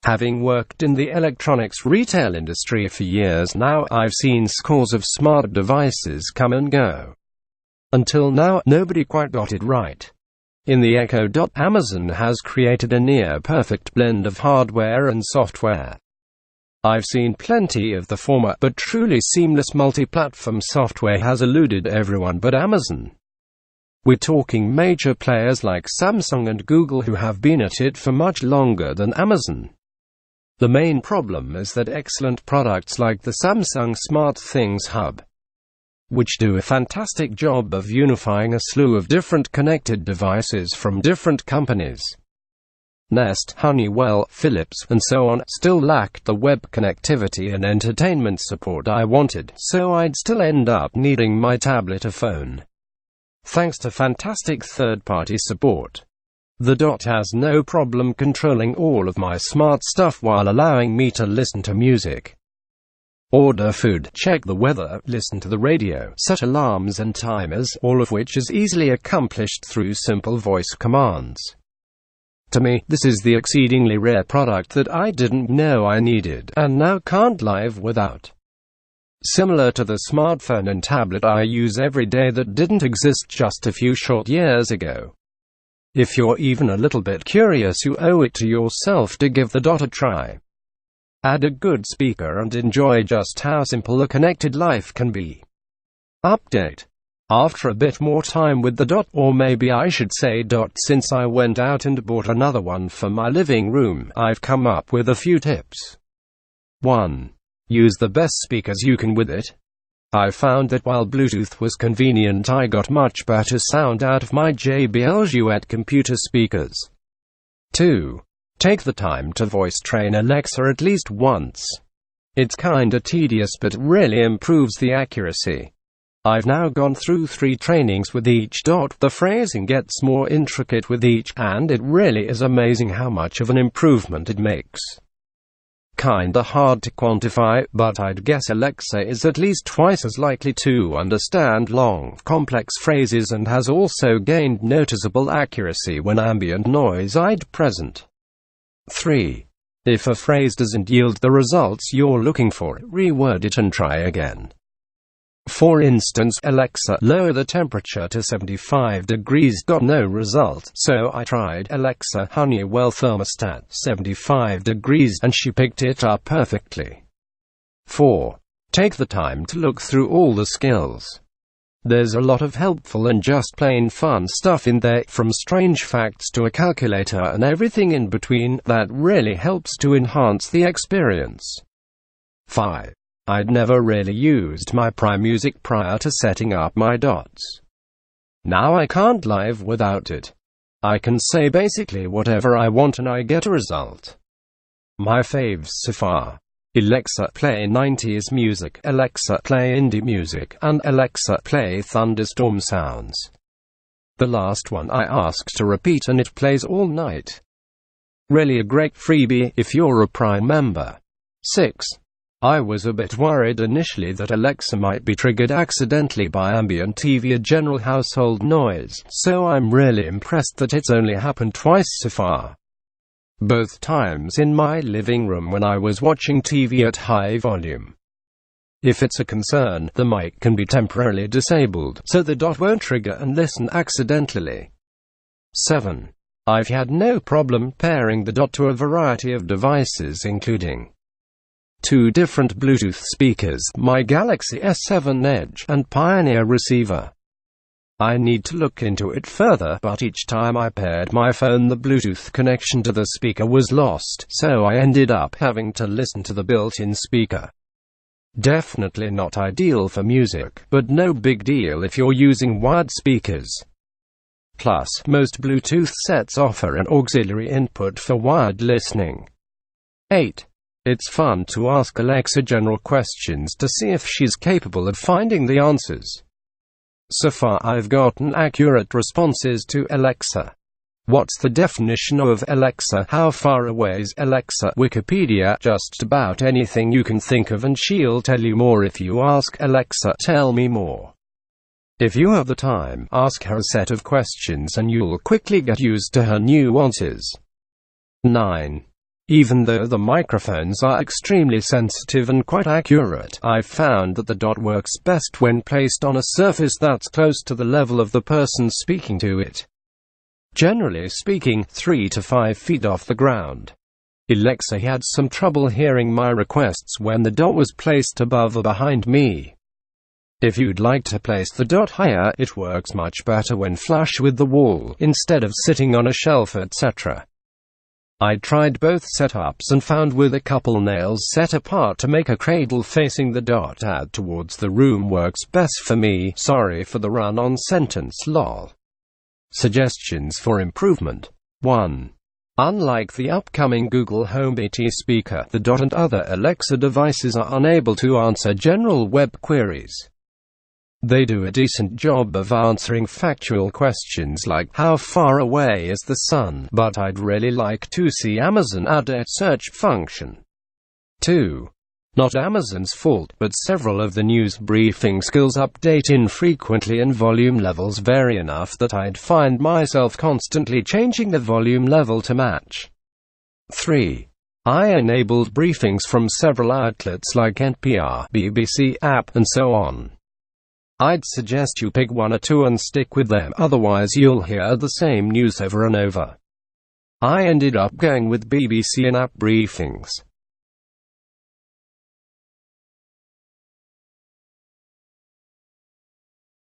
Having worked in the electronics retail industry for years now, I've seen scores of smart devices come and go. Until now, nobody quite got it right. In the Echo Dot, Amazon has created a near-perfect blend of hardware and software. I've seen plenty of the former, but truly seamless multi-platform software has eluded everyone but Amazon. We're talking major players like Samsung and Google who have been at it for much longer than Amazon. The main problem is that excellent products like the Samsung SmartThings Hub, which do a fantastic job of unifying a slew of different connected devices from different companies, Nest, Honeywell, Philips, and so on, still lacked the web connectivity and entertainment support I wanted, so I'd still end up needing my tablet or phone. Thanks to fantastic third-party support, the Dot has no problem controlling all of my smart stuff while allowing me to listen to music, order food, check the weather, listen to the radio, set alarms and timers, all of which is easily accomplished through simple voice commands. To me, this is the exceedingly rare product that I didn't know I needed, and now can't live without. Similar to the smartphone and tablet I use every day that didn't exist just a few short years ago. If you're even a little bit curious, you owe it to yourself to give the Dot a try. Add a good speaker and enjoy just how simple a connected life can be. Update. After a bit more time with the Dot, or maybe I should say Dot, since I went out and bought another one for my living room, I've come up with a few tips. 1. Use the best speakers you can with it. I found that while Bluetooth was convenient, I got much better sound out of my JBL Duet computer speakers. 2. Take the time to voice train Alexa at least once. It's kinda tedious but really improves the accuracy. I've now gone through 3 trainings with each Dot. The phrasing gets more intricate with each, and it really is amazing how much of an improvement it makes. Kinda hard to quantify, but I'd guess Alexa is at least twice as likely to understand long, complex phrases and has also gained noticeable accuracy when ambient noise is present. 3. If a phrase doesn't yield the results you're looking for, reword it and try again. For instance, Alexa, lower the temperature to 75 degrees. Got no result, so I tried Alexa, Honeywell thermostat, 75 degrees, and she picked it up perfectly. 4. Take the time to look through all the skills. There's a lot of helpful and just plain fun stuff in there, from strange facts to a calculator and everything in between, that really helps to enhance the experience. 5. I'd never really used my Prime Music prior to setting up my Dots. Now I can't live without it. I can say basically whatever I want and I get a result. My faves so far: Alexa, play 90s music, Alexa, play indie music, and Alexa, play thunderstorm sounds. The last one I asked to repeat and it plays all night. Really a great freebie if you're a Prime member. 6. I was a bit worried initially that Alexa might be triggered accidentally by ambient TV or general household noise, so I'm really impressed that it's only happened twice so far. Both times in my living room when I was watching TV at high volume. If it's a concern, the mic can be temporarily disabled, so the Dot won't trigger and listen accidentally. 7. I've had no problem pairing the Dot to a variety of devices including 2 different Bluetooth speakers, my Galaxy S7 Edge, and Pioneer receiver. I need to look into it further, but each time I paired my phone the Bluetooth connection to the speaker was lost, so I ended up having to listen to the built-in speaker. Definitely not ideal for music, but no big deal if you're using wired speakers. Plus, most Bluetooth sets offer an auxiliary input for wired listening. 8. It's fun to ask Alexa general questions to see if she's capable of finding the answers. So far I've gotten accurate responses to Alexa. What's the definition of Alexa? How far away is Alexa? Wikipedia, just about anything you can think of and she'll tell you more if you ask Alexa, tell me more. If you have the time, ask her a set of questions and you'll quickly get used to her nuances. 9. Even though the microphones are extremely sensitive and quite accurate, I've found that the dot works best when placed on a surface that's close to the level of the person speaking to it. Generally speaking, 3 to 5 feet off the ground. Alexa had some trouble hearing my requests when the dot was placed above or behind me. If you'd like to place the dot higher, it works much better when flush with the wall, instead of sitting on a shelf, etc. I tried both setups and found with a couple nails set apart to make a cradle facing the dot out towards the room works best for me. Sorry for the run-on sentence, lol. Suggestions for improvement. 1. Unlike the upcoming Google Home BT speaker, the Dot and other Alexa devices are unable to answer general web queries. They do a decent job of answering factual questions like, how far away is the sun, but I'd really like to see Amazon add a search function. 2. Not Amazon's fault, but several of the news briefing skills update infrequently and volume levels vary enough that I'd find myself constantly changing the volume level to match. 3. I enabled briefings from several outlets like NPR, BBC App, and so on. I'd suggest you pick one or two and stick with them, otherwise you'll hear the same news over and over. I ended up going with BBC and App briefings.